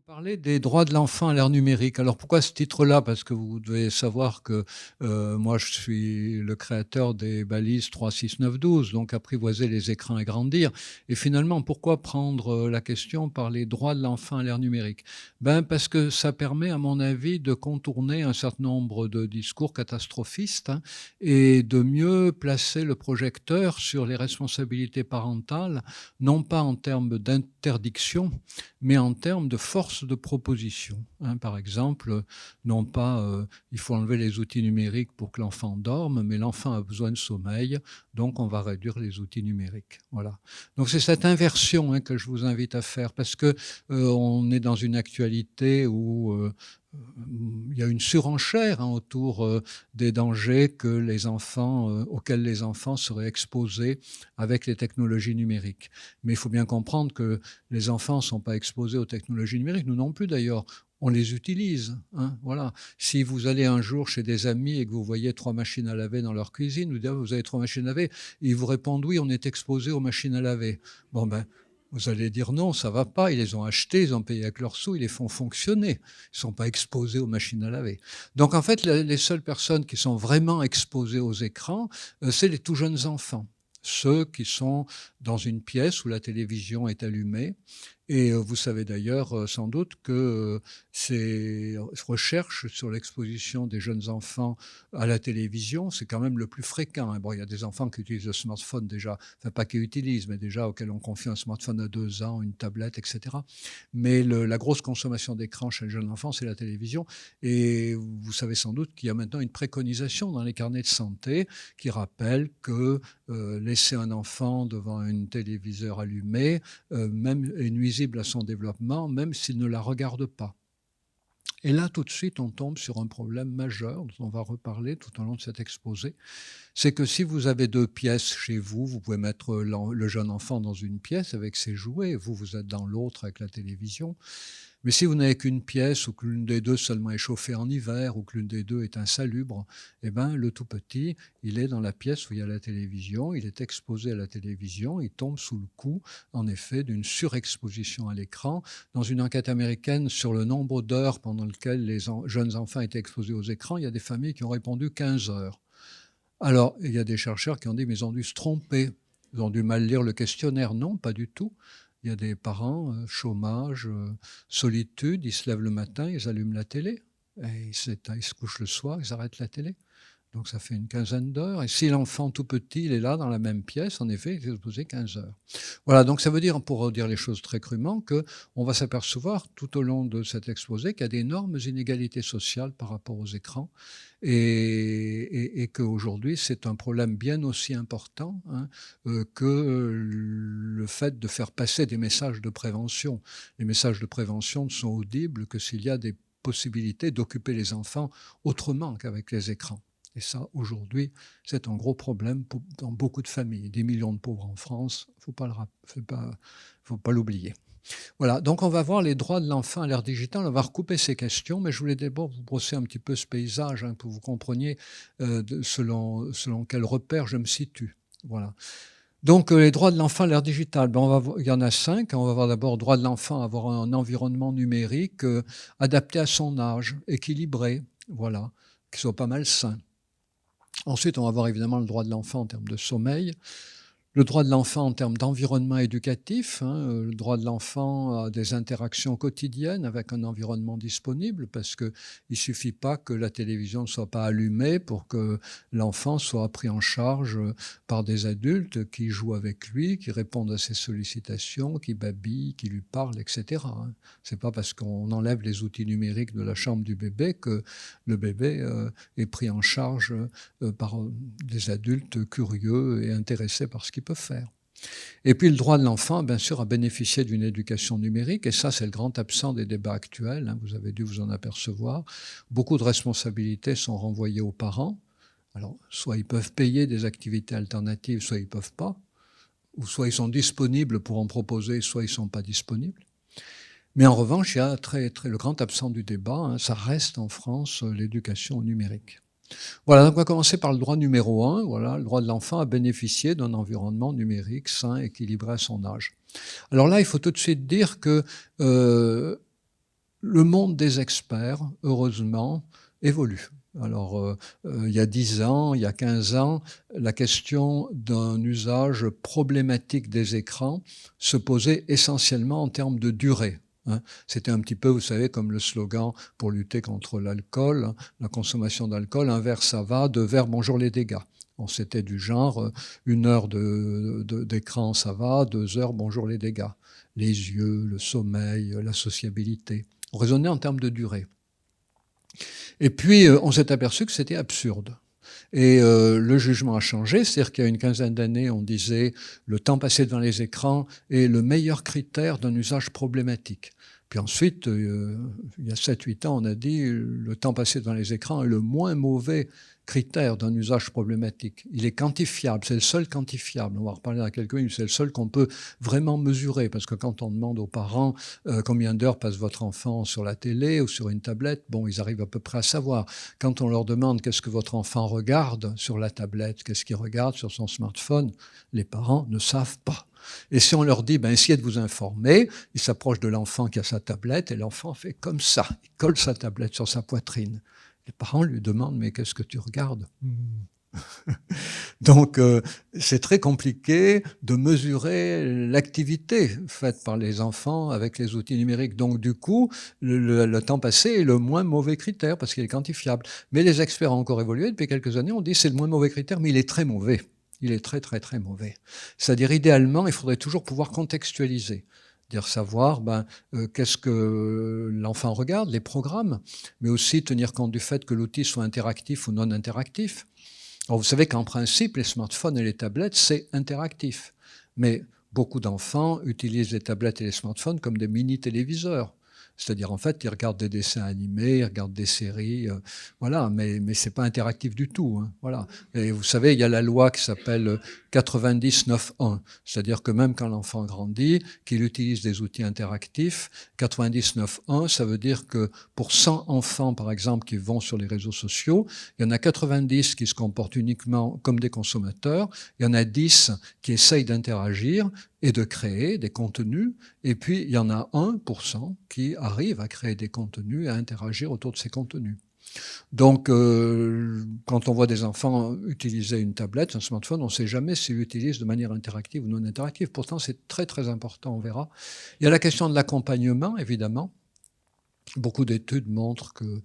Vous parlez des droits de l'enfant à l'ère numérique. Alors pourquoi ce titre-là? Parce que vous devez savoir que, moi je suis le créateur des balises 3, 6, 9, 12, donc apprivoiser les écrans et grandir. Et finalement, pourquoi prendre, la question par les droits de l'enfant à l'ère numérique? Ben, parce que ça permet, à mon avis, de contourner un certain nombre de discours catastrophistes, hein, et de mieux placer le projecteur sur les responsabilités parentales, non pas en termes d'interdiction, mais en termes de force de proposition, hein. Par exemple, non pas, il faut enlever les outils numériques pour que l'enfant dorme, mais l'enfant a besoin de sommeil, donc on va réduire les outils numériques. Voilà. Donc c'est cette inversion, hein, que je vous invite à faire parce que, on est dans une actualité où, il y a une surenchère, hein, autour, des dangers que les enfants, auxquels les enfants seraient exposés avec les technologies numériques. Mais il faut bien comprendre que les enfants ne sont pas exposés aux technologies numériques, nous non plus d'ailleurs. On les utilise, hein, voilà. Si vous allez un jour chez des amis et que vous voyez 3 machines à laver dans leur cuisine, vous dites: «Ah, vous avez 3 machines à laver?» Et ils vous répondent: «Oui, on est exposé aux machines à laver». Bon ben, vous allez dire: «Non, ça va pas, ils les ont achetées, ils ont payé avec leurs sous, ils les font fonctionner. Ils sont pas exposés aux machines à laver». Donc en fait, les seules personnes qui sont vraiment exposées aux écrans, c'est les tout jeunes enfants. Ceux qui sont dans une pièce où la télévision est allumée. Et vous savez d'ailleurs, sans doute que, ces recherches sur l'exposition des jeunes enfants à la télévision, c'est quand même le plus fréquent, hein. Bon, il y a des enfants qui utilisent le smartphone déjà, enfin pas qui utilisent, mais déjà auxquels on confie un smartphone à 2 ans, une tablette et cetera. Mais la grosse consommation d'écran chez les jeunes enfants, c'est la télévision. Et vous savez sans doute qu'il y a maintenant une préconisation dans les carnets de santé qui rappelle que, laisser un enfant devant un téléviseur allumé, même est nuisible à son développement, même s'il ne la regarde pas. Et là, tout de suite, on tombe sur un problème majeur dont on va reparler tout au long de cet exposé. C'est que si vous avez 2 pièces chez vous, vous pouvez mettre le jeune enfant dans une pièce avec ses jouets, et vous êtes dans l'autre avec la télévision. Mais si vous n'avez qu'une pièce ou que l'une des 2 seulement est chauffée en hiver ou que l'une des 2 est insalubre, eh ben, le tout petit, il est dans la pièce où il y a la télévision, il est exposé à la télévision, il tombe sous le coup, en effet, d'une surexposition à l'écran. Dans une enquête américaine sur le nombre d'heures pendant lesquelles les jeunes enfants étaient exposés aux écrans, il y a des familles qui ont répondu 15 heures. Alors, il y a des chercheurs qui ont dit: «Mais ils ont dû se tromper, ils ont dû mal lire le questionnaire». Non, pas du tout. Il y a des parents, chômage, solitude, ils se lèvent le matin, ils allument la télé et ils se couchent le soir, ils arrêtent la télé. Donc ça fait une quinzaine d'heures et si l'enfant tout petit, il est là dans la même pièce, en effet, il est exposé 15 heures. Voilà, donc ça veut dire, pour dire les choses très crûment, qu'on va s'apercevoir tout au long de cet exposé qu'il y a d'énormes inégalités sociales par rapport aux écrans et qu'aujourd'hui, c'est un problème bien aussi important, hein, que le fait de faire passer des messages de prévention. Les messages de prévention ne sont audibles que s'il y a des possibilités d'occuper les enfants autrement qu'avec les écrans. Et ça, aujourd'hui, c'est un gros problème dans beaucoup de familles. Des millions de pauvres en France, il ne faut pas l'oublier. Voilà, donc on va voir les droits de l'enfant à l'ère digitale. On va recouper ces questions, mais je voulais d'abord vous brosser un petit peu ce paysage, hein, pour que vous compreniez selon quel repère je me situe. Voilà. Donc les droits de l'enfant à l'ère digitale, ben, il y en a 5. On va voir d'abord droit de l'enfant à avoir un environnement numérique adapté à son âge, équilibré, voilà, qui soit pas malsain. Ensuite, on va voir évidemment le droit de l'enfant en termes de sommeil, le droit de l'enfant en termes d'environnement éducatif, hein, le droit de l'enfant à des interactions quotidiennes avec un environnement disponible, parce qu'il ne suffit pas que la télévision ne soit pas allumée pour que l'enfant soit pris en charge par des adultes qui jouent avec lui, qui répondent à ses sollicitations, qui babillent, qui lui parlent, etc., hein. Ce n'est pas parce qu'on enlève les outils numériques de la chambre du bébé que le bébé est pris en charge par des adultes curieux et intéressés par ce qu'ils peuvent faire. Et puis le droit de l'enfant, bien sûr, à bénéficier d'une éducation numérique, et ça, c'est le grand absent des débats actuels, hein, vous avez dû vous en apercevoir. Beaucoup de responsabilités sont renvoyées aux parents. Alors, soit ils peuvent payer des activités alternatives, soit ils ne peuvent pas, ou soit ils sont disponibles pour en proposer, soit ils ne sont pas disponibles. Mais en revanche, il y a le grand absent du débat, hein, ça reste en France l'éducation au numérique. Voilà, donc on va commencer par le droit numéro 1, voilà, le droit de l'enfant à bénéficier d'un environnement numérique sain, équilibré à son âge. Alors là, il faut tout de suite dire que le monde des experts, heureusement, évolue. Alors, il y a 10 ans, il y a 15 ans, la question d'un usage problématique des écrans se posait essentiellement en termes de durée. Hein. C'était un petit peu, vous savez, comme le slogan pour lutter contre l'alcool, hein, la consommation d'alcool, un verre ça va, deux verres bonjour les dégâts. Bon, c'était du genre, 1 heure d'écran ça va, 2 heures bonjour les dégâts. Les yeux, le sommeil, la sociabilité. On raisonnait en termes de durée. Et puis, on s'est aperçu que c'était absurde. Et le jugement a changé, c'est-à-dire qu'il y a une quinzaine d'années, on disait le temps passé devant les écrans est le meilleur critère d'un usage problématique. Puis ensuite, il y a 7-8 ans, on a dit le temps passé devant les écrans est le moins mauvais critère d'un usage problématique. Il est quantifiable, c'est le seul quantifiable. On va en reparler dans quelques minutes, c'est le seul qu'on peut vraiment mesurer, parce que quand on demande aux parents combien d'heures passe votre enfant sur la télé ou sur une tablette, bon, ils arrivent à peu près à savoir. Quand on leur demande qu'est-ce que votre enfant regarde sur la tablette, qu'est-ce qu'il regarde sur son smartphone, les parents ne savent pas. Et si on leur dit, essayez de vous informer, ils s'approchent de l'enfant qui a sa tablette et l'enfant fait comme ça, il colle sa tablette sur sa poitrine. Les parents lui demandent, mais qu'est-ce que tu regardes? Donc, c'est très compliqué de mesurer l'activité faite par les enfants avec les outils numériques. Donc, du coup, le temps passé est le moins mauvais critère parce qu'il est quantifiable. Mais les experts ont encore évolué. Depuis quelques années, on dit que c'est le moins mauvais critère, mais il est très mauvais. Il est très, très, très mauvais. C'est-à-dire, idéalement, il faudrait toujours pouvoir contextualiser. Dire savoir qu'est-ce que l'enfant regarde, les programmes, mais aussi tenir compte du fait que l'outil soit interactif ou non interactif. Alors vous savez qu'en principe, les smartphones et les tablettes, c'est interactif. Mais beaucoup d'enfants utilisent les tablettes et les smartphones comme des mini-téléviseurs. C'est-à-dire, en fait, ils regardent des dessins animés, ils regardent des séries, voilà, mais c'est pas interactif du tout. Hein, voilà. Et vous savez, il y a la loi qui s'appelle 99.1, c'est-à-dire que même quand l'enfant grandit, qu'il utilise des outils interactifs, 99.1, ça veut dire que pour 100 enfants, par exemple, qui vont sur les réseaux sociaux, il y en a 90 qui se comportent uniquement comme des consommateurs, il y en a 10 qui essayent d'interagir et de créer des contenus, et puis il y en a 1% qui arrivent à créer des contenus et à interagir autour de ces contenus. Donc, quand on voit des enfants utiliser une tablette, un smartphone, on ne sait jamais s'ils l'utilisent de manière interactive ou non interactive. Pourtant, c'est très, très important, on verra. Il y a la question de l'accompagnement, évidemment. Beaucoup d'études montrent que,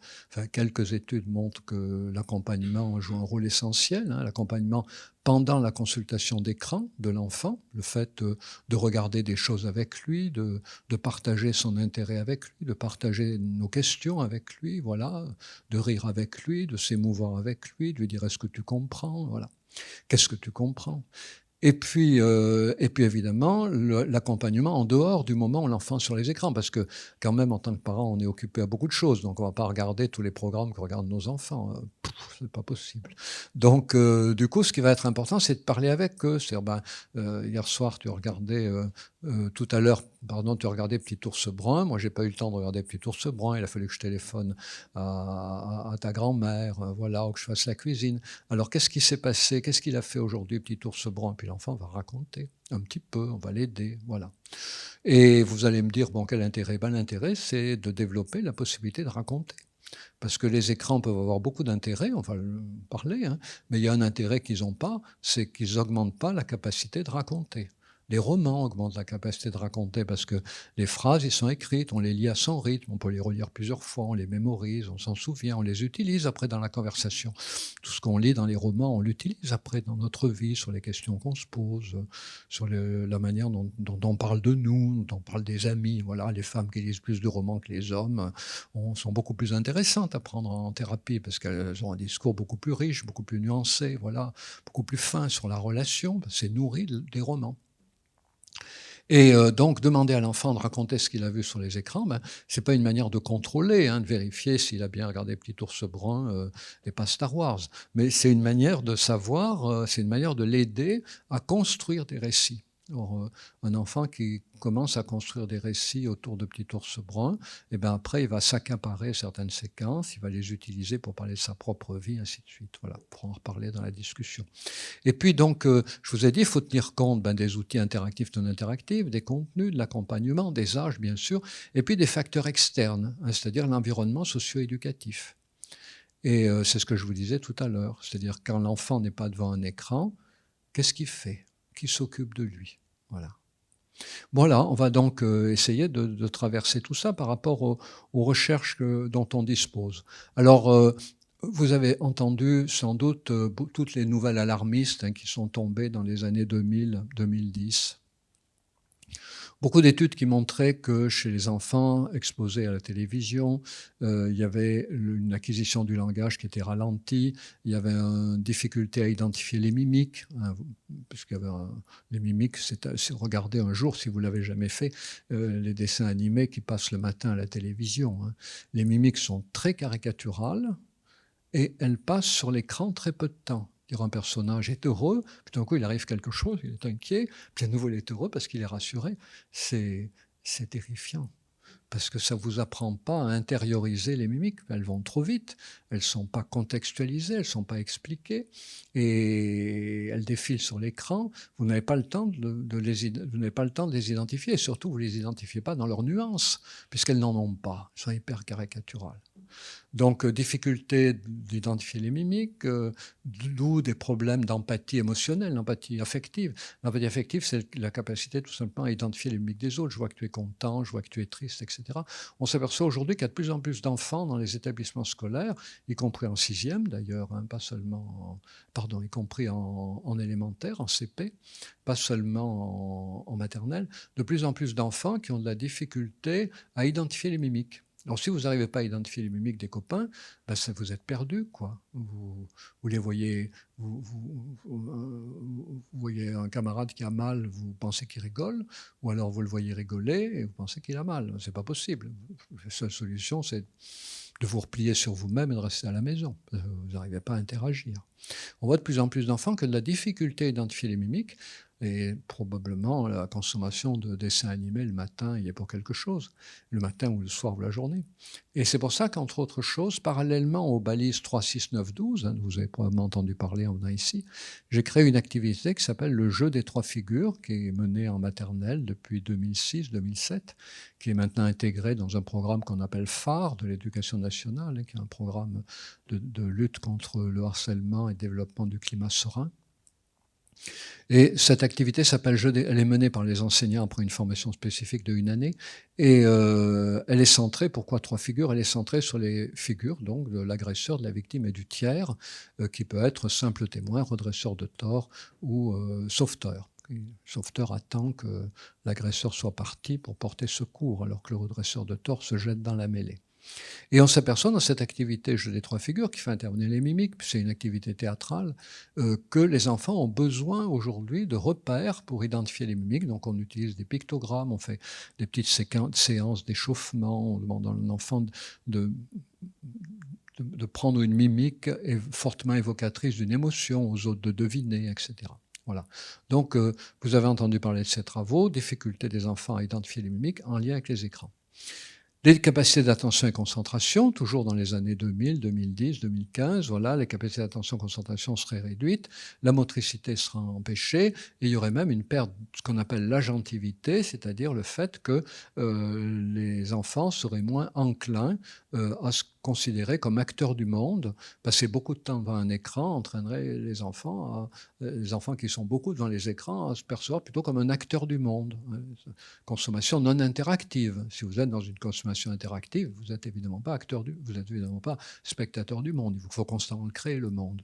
quelques études montrent que l'accompagnement joue un rôle essentiel, hein, l'accompagnement pendant la consultation d'écran de l'enfant, le fait de regarder des choses avec lui, de partager son intérêt avec lui, de partager nos questions avec lui, voilà, de rire avec lui, de s'émouvoir avec lui, de lui dire est-ce que tu comprends, voilà. Qu'est-ce que tu comprends? Et puis évidemment, l'accompagnement en dehors du moment où l'enfant est sur les écrans, parce que quand même, en tant que parent, on est occupé à beaucoup de choses, donc on ne va pas regarder tous les programmes que regardent nos enfants. C'est pas possible. Donc, du coup, ce qui va être important, c'est de parler avec eux. C'est-à-dire, hier soir, tu regardais, tout à l'heure, pardon, tu regardais Petit Ours Brun. Moi, j'ai pas eu le temps de regarder Petit Ours Brun. Il a fallu que je téléphone à ta grand-mère, voilà, ou que je fasse la cuisine. Alors, qu'est-ce qui s'est passé? Qu'est-ce qu'il a fait aujourd'hui, Petit Ours Brun? Puis l'enfant va raconter un petit peu, on va l'aider, voilà. Et vous allez me dire, bon, quel intérêt? L'intérêt, c'est de développer la possibilité de raconter. Parce que les écrans peuvent avoir beaucoup d'intérêt, on va en parler, hein, mais il y a un intérêt qu'ils n'ont pas, c'est qu'ils n'augmentent pas la capacité de raconter. Les romans augmentent la capacité de raconter parce que les phrases, ils sont écrites, on les lit à son rythme, on peut les relire plusieurs fois, on les mémorise, on s'en souvient, on les utilise après dans la conversation. Tout ce qu'on lit dans les romans, on l'utilise après dans notre vie, sur les questions qu'on se pose, sur la manière dont on parle de nous, dont on parle des amis. Voilà, les femmes qui lisent plus de romans que les hommes sont beaucoup plus intéressantes à prendre en thérapie parce qu'elles ont un discours beaucoup plus riche, beaucoup plus nuancé, voilà, beaucoup plus fin sur la relation. C'est nourri des romans. Et donc, demander à l'enfant de raconter ce qu'il a vu sur les écrans, ce n'est pas une manière de contrôler, hein, de vérifier s'il a bien regardé Petit Ours Brun et pas Star Wars. Mais c'est une manière de savoir, c'est une manière de l'aider à construire des récits. Or, un enfant qui commence à construire des récits autour de Petit Ours Brun, et ben après, il va s'accaparer certaines séquences, il va les utiliser pour parler de sa propre vie, ainsi de suite. Voilà, pour en reparler dans la discussion. Et puis donc, je vous ai dit, il faut tenir compte des outils interactifs, non interactifs, des contenus, de l'accompagnement, des âges, bien sûr, et puis des facteurs externes, hein, c'est-à-dire l'environnement socio-éducatif. Et c'est ce que je vous disais tout à l'heure, c'est-à-dire quand l'enfant n'est pas devant un écran, qu'est-ce qu'il fait? Qui s'occupe de lui? Voilà. Voilà, on va donc essayer de traverser tout ça par rapport aux recherches dont on dispose. Alors, vous avez entendu sans doute toutes les nouvelles alarmistes, hein, qui sont tombées dans les années 2000-2010. Beaucoup d'études qui montraient que chez les enfants exposés à la télévision, il y avait une acquisition du langage qui était ralentie, il y avait une difficulté à identifier les mimiques, hein, puisqu'il y avait les mimiques, regardez un jour, si vous ne l'avez jamais fait, les dessins animés qui passent le matin à la télévision, hein. Les mimiques sont très caricaturales et elles passent sur l'écran très peu de temps. Un personnage est heureux, puis d'un coup il arrive quelque chose, il est inquiet, puis à nouveau il est heureux parce qu'il est rassuré. C'est terrifiant, parce que ça ne vous apprend pas à intérioriser les mimiques. Elles vont trop vite, elles ne sont pas contextualisées, elles ne sont pas expliquées, et elles défilent sur l'écran. Vous n'avez pas le temps de les identifier, et surtout vous ne les identifiez pas dans leurs nuances, puisqu'elles n'en ont pas, elles sont hyper caricaturales. Donc, difficulté d'identifier les mimiques, d'où des problèmes d'empathie émotionnelle, d'empathie affective. L'empathie affective, c'est la capacité tout simplement à identifier les mimiques des autres. Je vois que tu es content, je vois que tu es triste, etc. On s'aperçoit aujourd'hui qu'il y a de plus en plus d'enfants dans les établissements scolaires, y compris en 6e d'ailleurs, hein, pas seulement, y compris en élémentaire, en CP, pas seulement en maternelle, de plus en plus d'enfants qui ont de la difficulté à identifier les mimiques. Alors, si vous n'arrivez pas à identifier les mimiques des copains, ben vous êtes perdu, quoi. Vous les voyez, vous voyez un camarade qui a mal, vous pensez qu'il rigole, ou alors vous le voyez rigoler et vous pensez qu'il a mal. C'est pas possible. La seule solution, c'est de vous replier sur vous-même et de rester à la maison. Vous n'arrivez pas à interagir. On voit de plus en plus d'enfants qui ont de la difficulté à identifier les mimiques, et probablement la consommation de dessins animés le matin, il y est pour quelque chose, le matin ou le soir ou la journée. Et c'est pour ça qu'entre autres choses, parallèlement aux balises 3, 6, 9, 12, hein, vous avez probablement entendu parler en venant ici, j'ai créé une activité qui s'appelle le jeu des 3 figures, qui est menée en maternelle depuis 2006-2007, qui est maintenant intégrée dans un programme qu'on appelle phare de l'éducation nationale, hein, qui est un programme de lutte contre le harcèlement et développement du climat serein. Et cette activité s'appelle elle est menée par les enseignants après une formation spécifique de 1 année, et elle est centrée, pourquoi 3 figures? Elle est centrée sur les figures donc de l'agresseur, de la victime et du tiers, qui peut être simple témoin, redresseur de tort ou sauveteur. Le sauveteur attend que l'agresseur soit parti pour porter secours, alors que le redresseur de tort se jette dans la mêlée. Et on s'aperçoit dans cette activité jeu des 3 figures qui fait intervenir les mimiques, c'est une activité théâtrale, que les enfants ont besoin aujourd'hui de repères pour identifier les mimiques. Donc on utilise des pictogrammes, on fait des petites séances d'échauffement, on demande à un enfant de prendre une mimique fortement évocatrice d'une émotion, aux autres de deviner, etc. Voilà. Donc vous avez entendu parler de ces travaux, difficulté des enfants à identifier les mimiques en lien avec les écrans. Les capacités d'attention et concentration, toujours dans les années 2000, 2010, 2015, voilà, les capacités d'attention et concentration seraient réduites, la motricité sera empêchée, et il y aurait même une perte de ce qu'on appelle l'agentivité, c'est-à-dire le fait que les enfants seraient moins enclins à se considérer comme acteurs du monde. Passer beaucoup de temps devant un écran entraînerait les enfants qui sont beaucoup devant les écrans à se percevoir plutôt comme un acteur du monde. Consommation non interactive. Si vous êtes dans une consommation interactive, vous n'êtes évidemment pas vous êtes évidemment pas spectateur du monde. Il faut constamment créer le monde.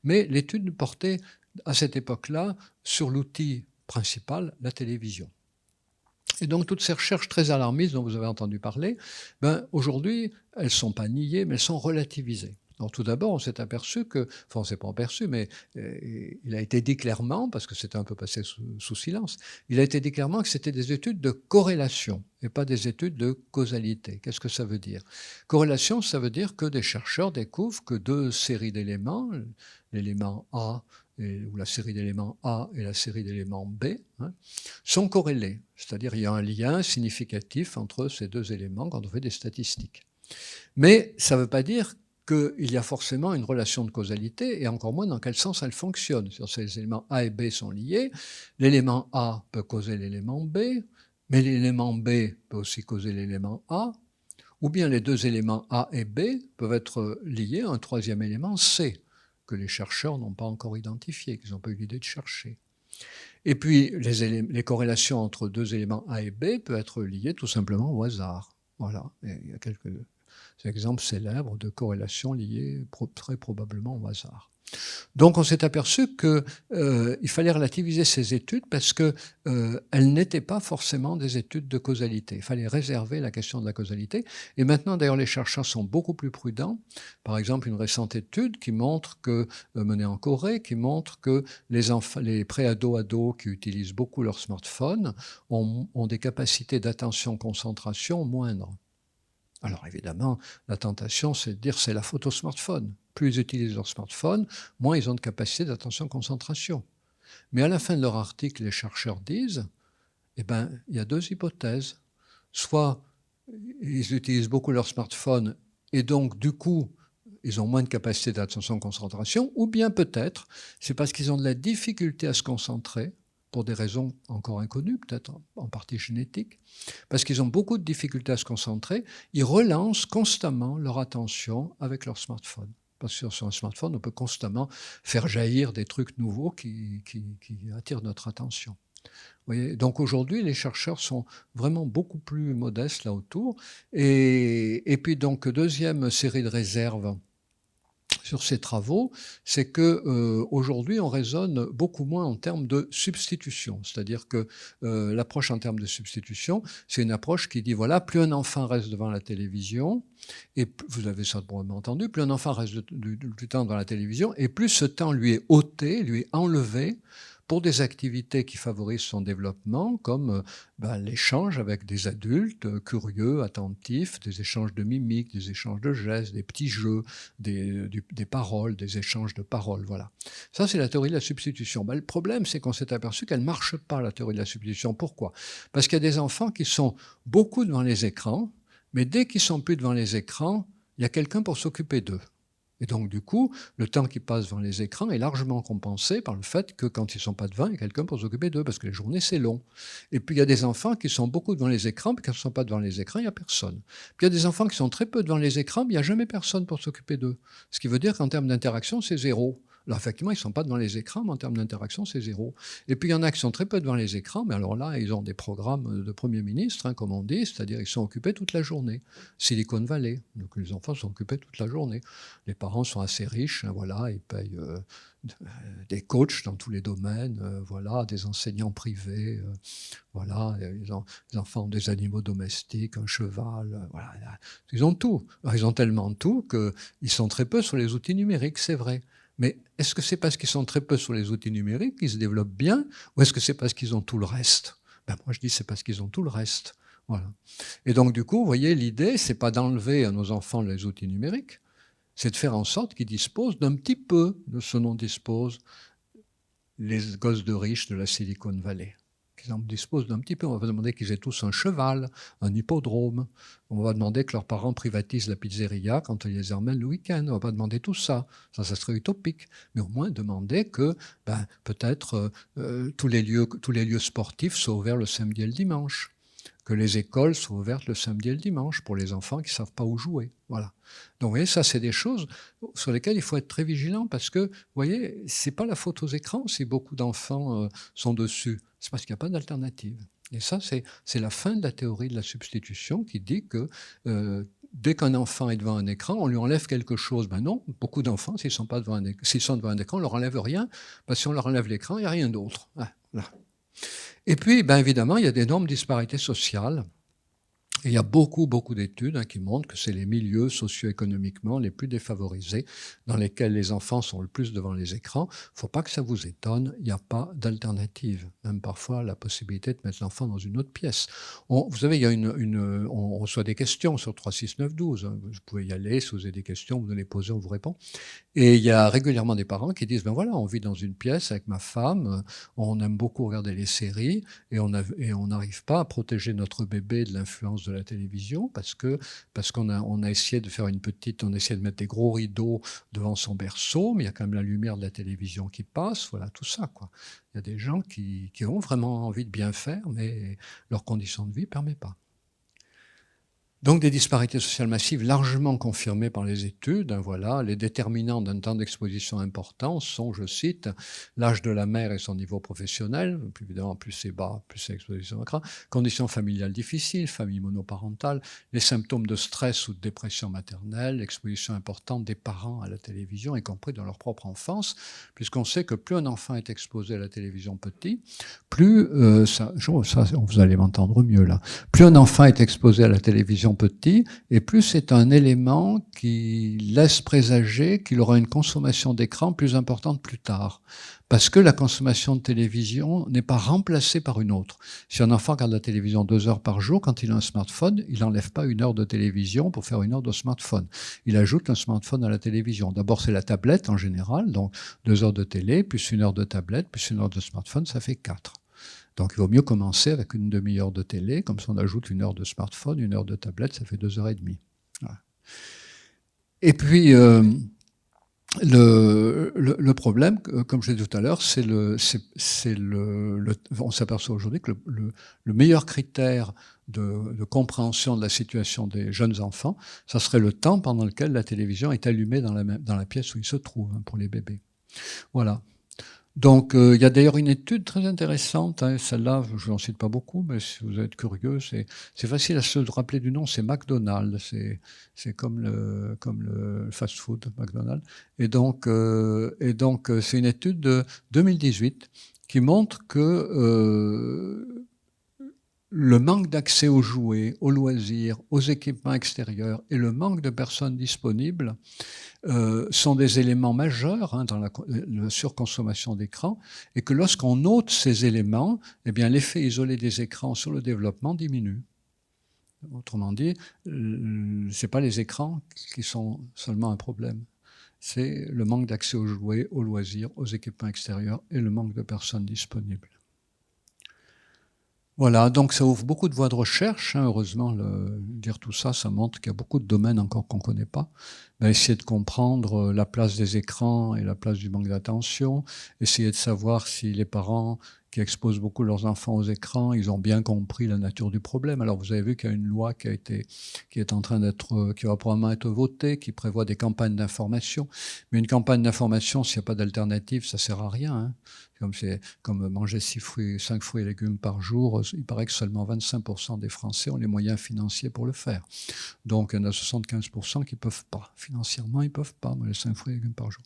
Mais l'étude portait à cette époque-là sur l'outil principal, la télévision. Et donc toutes ces recherches très alarmistes dont vous avez entendu parler, aujourd'hui, elles ne sont pas niées, mais elles sont relativisées. Alors tout d'abord, on s'est aperçu que, enfin on ne s'est pas aperçu, mais il a été dit clairement, parce que c'était un peu passé sous silence, il a été dit clairement que c'était des études de corrélation et pas des études de causalité. Qu'est-ce que ça veut dire? Corrélation, ça veut dire que des chercheurs découvrent que 2 séries d'éléments, l'élément A ou la série d'éléments A et la série d'éléments B, hein, sont corrélés. C'est-à-dire il y a un lien significatif entre ces deux éléments quand on fait des statistiques. Mais ça ne veut pas dire qu'il y a forcément une relation de causalité, et encore moins dans quel sens elle fonctionne. Si les éléments A et B sont liés, l'élément A peut causer l'élément B, mais l'élément B peut aussi causer l'élément A, ou bien les deux éléments A et B peuvent être liés à un troisième élément C, que les chercheurs n'ont pas encore identifié, qu'ils n'ont pas eu l'idée de chercher. Et puis, les corrélations entre deux éléments A et B peuvent être liées tout simplement au hasard. Voilà, et il y a quelques exemples célèbres de corrélations liées très probablement au hasard. Donc on s'est aperçu qu'il fallait relativiser ces études parce qu'elles n'étaient pas forcément des études de causalité. Il fallait réserver la question de la causalité. Et maintenant, d'ailleurs, les chercheurs sont beaucoup plus prudents. Par exemple, une récente étude qui montre menée en Corée, qui montre que les pré-ados qui utilisent beaucoup leur smartphone ont des capacités d'attention-concentration moindres. Alors évidemment, la tentation, c'est de dire c'est la faute au smartphone. Plus ils utilisent leur smartphone, moins ils ont de capacité d'attention-concentration. Mais à la fin de leur article, les chercheurs disent, il y a deux hypothèses. Soit ils utilisent beaucoup leur smartphone et donc du coup, ils ont moins de capacité d'attention-concentration, ou bien peut-être, c'est parce qu'ils ont de la difficulté à se concentrer, pour des raisons encore inconnues, peut-être en partie génétiques, parce qu'ils ont beaucoup de difficultés à se concentrer, ils relancent constamment leur attention avec leur smartphone. Parce que sur un smartphone, on peut constamment faire jaillir des trucs nouveaux qui attirent notre attention. Vous voyez, donc aujourd'hui, les chercheurs sont vraiment beaucoup plus modestes là autour. Et puis donc, deuxième série de réserves sur ces travaux, c'est qu'aujourd'hui, on raisonne beaucoup moins en termes de substitution. C'est-à-dire que l'approche en termes de substitution, c'est une approche qui dit, voilà, plus un enfant reste devant la télévision, et vous avez ça probablement entendu, plus un enfant reste du temps devant la télévision, et plus ce temps lui est ôté, lui est enlevé, pour des activités qui favorisent son développement, comme l'échange avec des adultes curieux, attentifs, des échanges de mimiques, des échanges de gestes, des petits jeux, des paroles, des échanges de paroles. Voilà. Ça, c'est la théorie de la substitution. Le problème, c'est qu'on s'est aperçu qu'elle ne marche pas, la théorie de la substitution. Pourquoi? Parce qu'il y a des enfants qui sont beaucoup devant les écrans, mais dès qu'ils ne sont plus devant les écrans, il y a quelqu'un pour s'occuper d'eux. Et donc, du coup, le temps qu'ils passent devant les écrans est largement compensé par le fait que quand ils ne sont pas devant, il y a quelqu'un pour s'occuper d'eux, parce que les journées, c'est long. Et puis, il y a des enfants qui sont beaucoup devant les écrans, puis quand ils ne sont pas devant les écrans, il n'y a personne. Puis, il y a des enfants qui sont très peu devant les écrans, mais il n'y a jamais personne pour s'occuper d'eux. Ce qui veut dire qu'en termes d'interaction, c'est zéro. Alors, effectivement, ils ne sont pas devant les écrans, mais en termes d'interaction, c'est zéro. Et puis, il y en a qui sont très peu devant les écrans, mais alors là, ils ont des programmes de Premier ministre, comme on dit, c'est-à-dire ils sont occupés toute la journée. Silicon Valley, donc les enfants sont occupés toute la journée. Les parents sont assez riches, voilà, ils payent des coachs dans tous les domaines, voilà, des enseignants privés, voilà, les enfants ont des animaux domestiques, un cheval, voilà, ils ont tout. Alors, ils ont tellement tout qu'ils sont très peu sur les outils numériques, c'est vrai. Mais est-ce que c'est parce qu'ils sont très peu sur les outils numériques qu'ils se développent bien, ou est-ce que c'est parce qu'ils ont tout le reste? Moi, je dis c'est parce qu'ils ont tout le reste. Voilà. Et donc, du coup, vous voyez, l'idée, c'est pas d'enlever à nos enfants les outils numériques, c'est de faire en sorte qu'ils disposent d'un petit peu de ce dont disposent les gosses de riches de la Silicon Valley. Qu'ils en disposent d'un petit peu. On va demander qu'ils aient tous un cheval, un hippodrome. On va demander que leurs parents privatisent la pizzeria quand ils les emmènent le week-end. On ne va pas demander tout ça. Ça serait utopique. Mais au moins demander que peut-être tous les lieux sportifs soient ouverts le samedi et le dimanche. Que les écoles soient ouvertes le samedi et le dimanche pour les enfants qui ne savent pas où jouer. Voilà. Donc, vous voyez, ça, c'est des choses sur lesquelles il faut être très vigilant parce que, vous voyez, ce n'est pas la faute aux écrans si beaucoup d'enfants sont dessus. C'est parce qu'il n'y a pas d'alternative. Et ça, c'est la fin de la théorie de la substitution qui dit que dès qu'un enfant est devant un écran, on lui enlève quelque chose. Non, beaucoup d'enfants, s'ils sont devant un écran, on ne leur enlève rien, parce que si on leur enlève l'écran, il n'y a rien d'autre. Voilà. Et puis, évidemment, il y a d'énormes disparités sociales Et il y a beaucoup, beaucoup d'études qui montrent que c'est les milieux socio-économiquement les plus défavorisés dans lesquels les enfants sont le plus devant les écrans. Il ne faut pas que ça vous étonne, il n'y a pas d'alternative. Même parfois, la possibilité de mettre l'enfant dans une autre pièce. Vous savez, il y a on reçoit des questions sur 36912. Vous pouvez y aller, si vous avez des questions, vous les posez, on vous répond. Et il y a régulièrement des parents qui disent, ben voilà, on vit dans une pièce avec ma femme, on aime beaucoup regarder les séries et on n'arrive pas à protéger notre bébé de l'influence de la télévision parce qu'on a essayé de faire on a essayé de mettre des gros rideaux devant son berceau, mais il y a quand même la lumière de la télévision qui passe, voilà, tout ça, quoi. Il y a des gens qui ont vraiment envie de bien faire, mais leurs conditions de vie ne permettent pas. Donc des disparités sociales massives largement confirmées par les études. Voilà, les déterminants d'un temps d'exposition important sont, je cite, l'âge de la mère et son niveau professionnel, plus évidemment plus c'est bas, plus c'est l'exposition à l'écran, conditions familiales difficiles, famille monoparentale, les symptômes de stress ou de dépression maternelle, l'exposition importante des parents à la télévision, y compris dans leur propre enfance, puisqu'on sait que plus un enfant est exposé à la télévision petit, plus, vous allez m'entendre mieux là, plus un enfant est exposé à la télévision petit, et plus c'est un élément qui laisse présager qu'il aura une consommation d'écran plus importante plus tard. Parce que la consommation de télévision n'est pas remplacée par une autre. Si un enfant regarde la télévision 2 heures par jour, quand il a un smartphone, il n'enlève pas 1 heure de télévision pour faire 1 heure de smartphone. Il ajoute un smartphone à la télévision. D'abord, c'est la tablette en général, donc 2 heures de télé, plus 1 heure de tablette, plus 1 heure de smartphone, ça fait 4. Donc il vaut mieux commencer avec une demi-heure de télé, comme ça on ajoute 1 heure de smartphone, 1 heure de tablette, ça fait 2 heures et demie. Voilà. Et puis le problème, comme je l'ai dit tout à l'heure, on s'aperçoit aujourd'hui que le meilleur critère de compréhension de la situation des jeunes enfants, ça serait le temps pendant lequel la télévision est allumée dans la pièce où ils se trouvent, pour les bébés. Voilà. Donc, il y a d'ailleurs une étude très intéressante, celle-là, je n'en cite pas beaucoup, mais si vous êtes curieux, c'est facile à se rappeler du nom, c'est McDonald's, c'est comme le fast-food, McDonald's. Et donc, c'est une étude de 2018 qui montre que le manque d'accès aux jouets, aux loisirs, aux équipements extérieurs et le manque de personnes disponibles sont des éléments majeurs dans la surconsommation d'écran, et que lorsqu'on ôte ces éléments, eh bien, l'effet isolé des écrans sur le développement diminue. Autrement dit, ce n'est pas les écrans qui sont seulement un problème, c'est le manque d'accès aux jouets, aux loisirs, aux équipements extérieurs et le manque de personnes disponibles. Voilà, donc ça ouvre beaucoup de voies de recherche. Heureusement, dire tout ça, ça montre qu'il y a beaucoup de domaines encore qu'on ne connaît pas. Essayer de comprendre la place des écrans et la place du manque d'attention. Essayer de savoir si les parents qui exposent beaucoup leurs enfants aux écrans, ils ont bien compris la nature du problème. Alors vous avez vu qu'il y a une loi qui est en train qui va probablement être votée, qui prévoit des campagnes d'information. Mais une campagne d'information, s'il n'y a pas d'alternative, ça ne sert à rien. Comme manger 5 fruits et légumes par jour, il paraît que seulement 25% des Français ont les moyens financiers pour le faire. Donc il y en a 75% qui ne peuvent pas. Financièrement, ils ne peuvent pas manger 5 fruits et légumes par jour.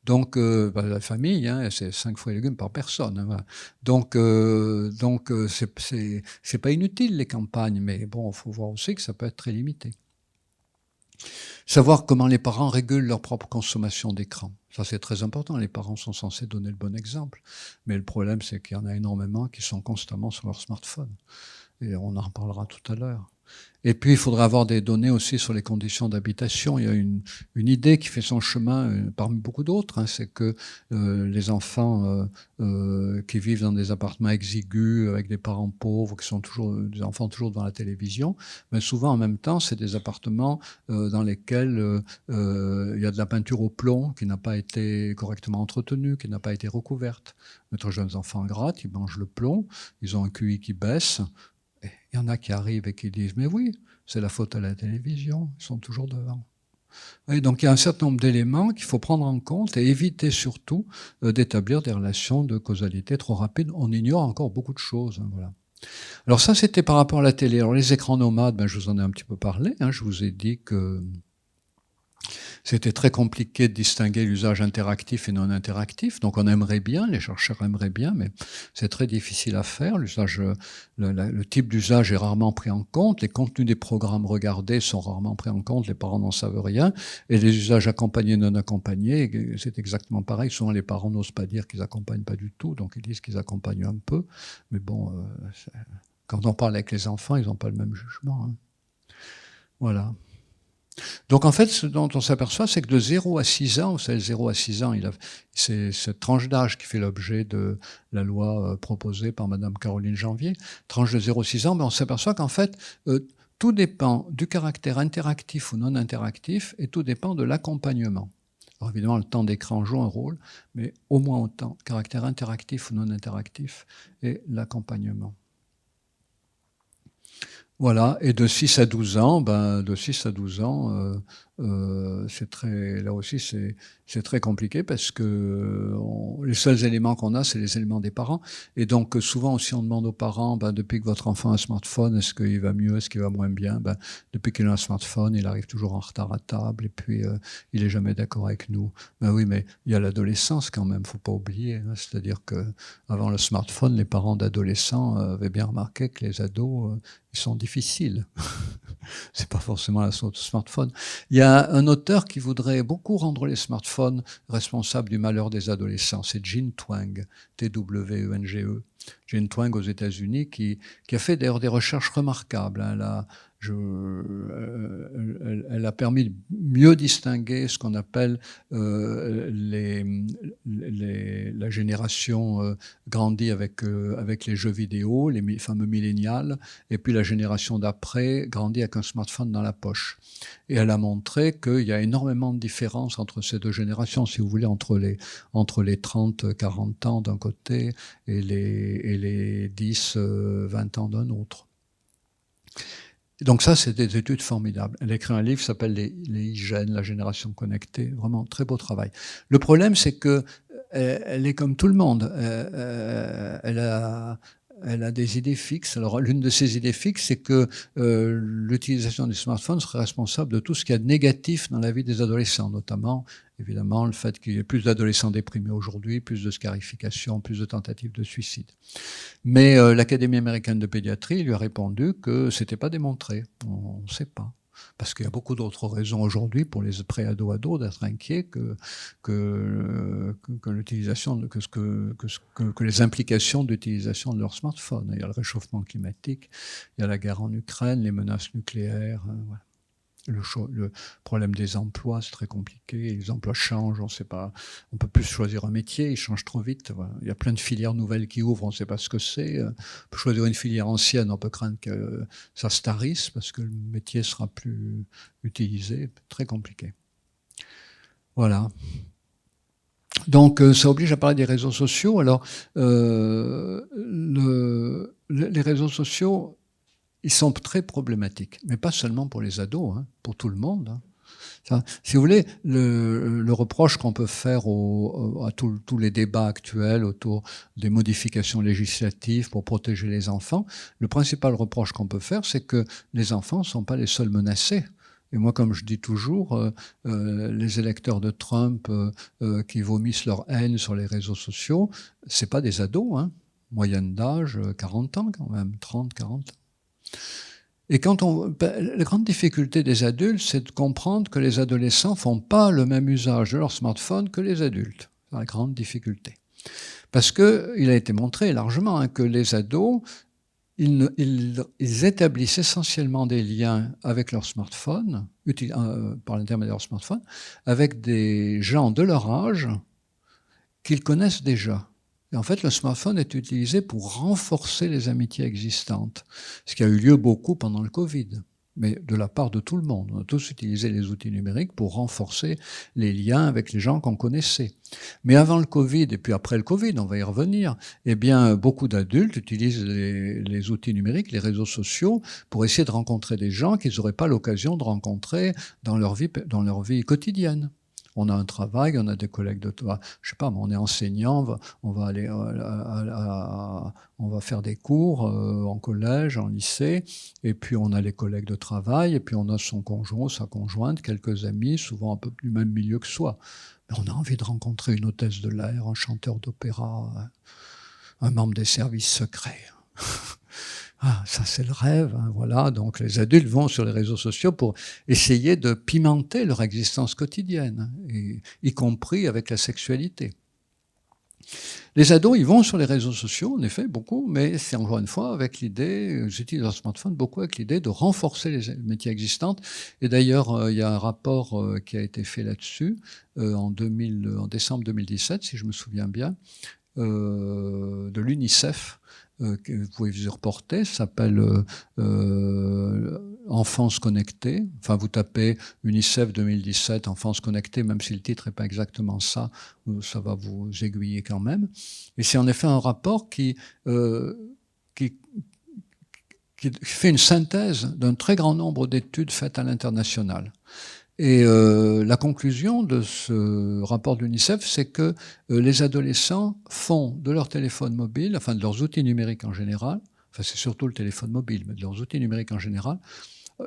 Donc la famille, c'est 5 fruits et légumes par personne. Voilà. Donc c'est pas inutile les campagnes, mais bon, il faut voir aussi que ça peut être très limité. Savoir comment les parents régulent leur propre consommation d'écran. Ça, c'est très important. Les parents sont censés donner le bon exemple. Mais le problème, c'est qu'il y en a énormément qui sont constamment sur leur smartphone. Et on en reparlera tout à l'heure. Et puis, il faudra avoir des données aussi sur les conditions d'habitation. Il y a une idée qui fait son chemin parmi beaucoup d'autres, c'est que les enfants qui vivent dans des appartements exigus avec des parents pauvres, qui sont des enfants toujours devant la télévision, mais souvent en même temps, c'est des appartements dans lesquels il y a de la peinture au plomb qui n'a pas été correctement entretenue, qui n'a pas été recouverte. Notre jeunes enfants grattent, ils mangent le plomb, ils ont un QI qui baisse. Il y en a qui arrivent et qui disent « Mais oui, c'est la faute à la télévision, ils sont toujours devant ». Et donc il y a un certain nombre d'éléments qu'il faut prendre en compte et éviter surtout d'établir des relations de causalité trop rapides. On ignore encore beaucoup de choses. Voilà. Alors ça, c'était par rapport à la télé. Alors les écrans nomades, je vous en ai un petit peu parlé. Je vous ai dit que C'était très compliqué de distinguer l'usage interactif et non interactif. Donc on aimerait bien, les chercheurs aimeraient bien, mais c'est très difficile à faire. Le type d'usage est rarement pris en compte. Les contenus des programmes regardés sont rarement pris en compte. Les parents n'en savent rien. Et les usages accompagnés, non accompagnés, c'est exactement pareil. Souvent les parents n'osent pas dire qu'ils accompagnent pas du tout, donc ils disent qu'ils accompagnent un peu. Mais bon, quand on parle avec les enfants, ils n'ont pas le même jugement, hein. Voilà. Donc en fait, ce dont on s'aperçoit, c'est que de 0 à 6 ans, vous savez, 0 à 6 ans, c'est cette tranche d'âge qui fait l'objet de la loi proposée par Madame Caroline Janvier, tranche de 0 à 6 ans, mais on s'aperçoit qu'en fait, tout dépend du caractère interactif ou non interactif, et tout dépend de l'accompagnement. Alors évidemment, le temps d'écran joue un rôle, mais au moins autant, caractère interactif ou non interactif, et l'accompagnement. Voilà, et de 6 à 12 ans, c'est très, là aussi c'est très compliqué parce que les seuls éléments qu'on a, c'est les éléments des parents. Et donc souvent aussi on demande aux parents, depuis que votre enfant a un smartphone, est-ce qu'il va mieux, est-ce qu'il va moins bien? Depuis qu'il a un smartphone, il arrive toujours en retard à table et puis il est jamais d'accord avec nous. Oui, mais il y a l'adolescence quand même, faut pas oublier, hein. C'est-à-dire que avant le smartphone, les parents d'adolescents avaient bien remarqué que les ados ils sont difficiles. C'est pas forcément la faute du smartphone. Il y a un auteur qui voudrait beaucoup rendre les smartphones responsables du malheur des adolescents. C'est Jean Twenge, T-W-E-N-G-E. Jean Twenge aux États-Unis, qui a fait d'ailleurs des recherches remarquables, hein. Elle a permis de mieux distinguer ce qu'on appelle la génération grandie avec les jeux vidéo, les fameux millénials, et puis la génération d'après grandit avec un smartphone dans la poche. Et elle a montré qu'il y a énormément de différences entre ces deux générations, si vous voulez, entre les 30-40 ans d'un côté et les 10-20 ans d'un autre. Donc ça, c'est des études formidables. Elle a écrit un livre qui s'appelle les e-gènes, la génération connectée. Vraiment, très beau travail. Le problème, c'est que elle est comme tout le monde. Elle a des idées fixes. Alors, l'une de ces idées fixes, c'est que l'utilisation du smartphone serait responsable de tout ce qu'il y a de négatif dans la vie des adolescents, notamment, évidemment, le fait qu'il y ait plus d'adolescents déprimés aujourd'hui, plus de scarification, plus de tentatives de suicide. Mais l'Académie américaine de pédiatrie lui a répondu que c'était pas démontré. On ne sait pas. Parce qu'il y a beaucoup d'autres raisons aujourd'hui pour les pré-ados d'être inquiets que l'utilisation, que les implications d'utilisation de leur smartphone. Il y a le réchauffement climatique, il y a la guerre en Ukraine, les menaces nucléaires, voilà. Le problème des emplois, c'est très compliqué. Les emplois changent, on sait pas. On peut plus choisir un métier, ils changent trop vite. Voilà. Il y a plein de filières nouvelles qui ouvrent, on ne sait pas ce que c'est. On peut choisir une filière ancienne, on peut craindre que ça se tarisse parce que le métier sera plus utilisé. Très compliqué. Voilà. Donc, ça oblige à parler des réseaux sociaux. Alors, les réseaux sociaux, ils sont très problématiques, mais pas seulement pour les ados, hein, pour tout le monde, hein. Ça, si vous voulez, le reproche qu'on peut faire à tous les débats actuels autour des modifications législatives pour protéger les enfants, le principal reproche qu'on peut faire, c'est que les enfants ne sont pas les seuls menacés. Et moi, comme je dis toujours, les électeurs de Trump qui vomissent leur haine sur les réseaux sociaux, c'est pas des ados, hein. Moyenne d'âge, 40 ans quand même, 30, 40 ans. Et la grande difficulté des adultes, c'est de comprendre que les adolescents ne font pas le même usage de leur smartphone que les adultes. C'est la grande difficulté. Parce qu'il a été montré largement, hein, que les ados, ils établissent essentiellement des liens avec leur smartphone, par l'intermédiaire de leur smartphone, avec des gens de leur âge qu'ils connaissent déjà. Et en fait, le smartphone est utilisé pour renforcer les amitiés existantes, ce qui a eu lieu beaucoup pendant le Covid, mais de la part de tout le monde. On a tous utilisé les outils numériques pour renforcer les liens avec les gens qu'on connaissait. Mais avant le Covid, et puis après le Covid, on va y revenir, eh bien, beaucoup d'adultes utilisent les outils numériques, les réseaux sociaux, pour essayer de rencontrer des gens qu'ils n'auraient pas l'occasion de rencontrer dans leur vie quotidienne. On a un travail, on a des collègues de travail. Je sais pas, mais on est enseignant, on va aller on va faire des cours en collège, en lycée, et puis on a les collègues de travail, et puis on a son conjoint, sa conjointe, quelques amis, souvent un peu du même milieu que soi. Mais on a envie de rencontrer une hôtesse de l'air, un chanteur d'opéra, un membre des services secrets. Ah, ça c'est le rêve, hein, voilà. Donc les adultes vont sur les réseaux sociaux pour essayer de pimenter leur existence quotidienne, y compris avec la sexualité. Les ados, ils vont sur les réseaux sociaux, en effet, beaucoup, mais c'est encore une fois avec l'idée, j'utilise un smartphone beaucoup avec l'idée de renforcer les métiers existants. Et d'ailleurs, il y a un rapport qui a été fait là-dessus en décembre 2017, si je me souviens bien, de l'UNICEF, que vous pouvez vous reporter, ça s'appelle Enfance connectée. Enfin, vous tapez UNICEF 2017, Enfance connectée, même si le titre n'est pas exactement ça, ça va vous aiguiller quand même. Et c'est en effet un rapport qui fait une synthèse d'un très grand nombre d'études faites à l'international. Et la conclusion de ce rapport de l'UNICEF, c'est que les adolescents font de leur téléphone mobile, enfin de leurs outils numériques en général, enfin c'est surtout le téléphone mobile, mais de leurs outils numériques en général,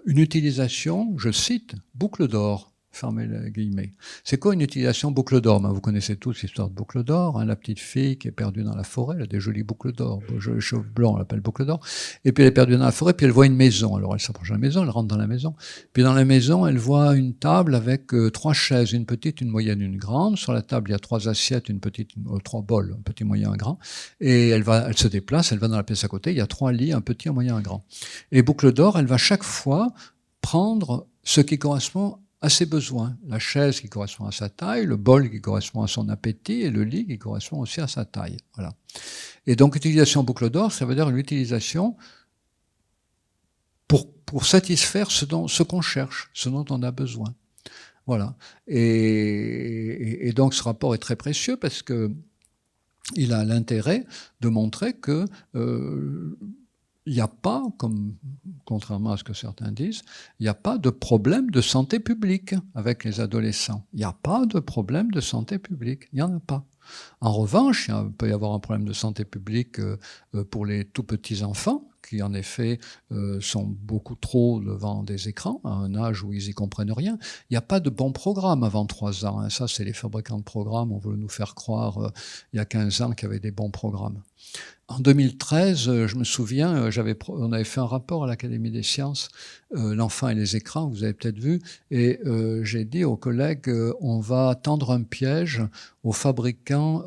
une utilisation, je cite, boucle d'or. Fermez les guillemets. C'est quoi une utilisation boucle d'or? Vous connaissez tous l'histoire de boucle d'or, hein, la petite fille qui est perdue dans la forêt, elle a des jolies boucles d'or, les cheveux blancs, on l'appelle boucle d'or, et puis elle est perdue dans la forêt, puis elle voit une maison, alors elle s'approche de la maison, elle rentre dans la maison, puis dans la maison, elle voit une table avec 3 chaises, une petite, une moyenne, une grande, sur la table il y a 3 assiettes, une petite, 3 bols, un petit, moyen, un grand, et elle se déplace, elle va dans la pièce à côté, il y a 3 lits, un petit, un moyen, un grand. Et boucle d'or, elle va chaque fois prendre ce qui correspond à ses besoins. La chaise qui correspond à sa taille, le bol qui correspond à son appétit et le lit qui correspond aussi à sa taille. Voilà. Et donc, utilisation boucle d'or, ça veut dire l'utilisation pour satisfaire ce qu'on cherche, ce dont on a besoin. Voilà. Et donc, ce rapport est très précieux parce que il a l'intérêt de montrer que il n'y a pas, contrairement à ce que certains disent, il n'y a pas de problème de santé publique avec les adolescents. Il n'y a pas de problème de santé publique. Il n'y en a pas. En revanche, il peut y avoir un problème de santé publique pour les tout petits enfants, qui en effet sont beaucoup trop devant des écrans, à un âge où ils n'y comprennent rien. Il n'y a pas de bon programme avant 3 ans. Hein. Ça, c'est les fabricants de programmes. On veut nous faire croire, il y a 15 ans, qu'il y avait des bons programmes. En 2013, je me souviens, on avait fait un rapport à l'Académie des sciences, l'enfant et les écrans, vous avez peut-être vu, et j'ai dit aux collègues, on va tendre un piège aux fabricants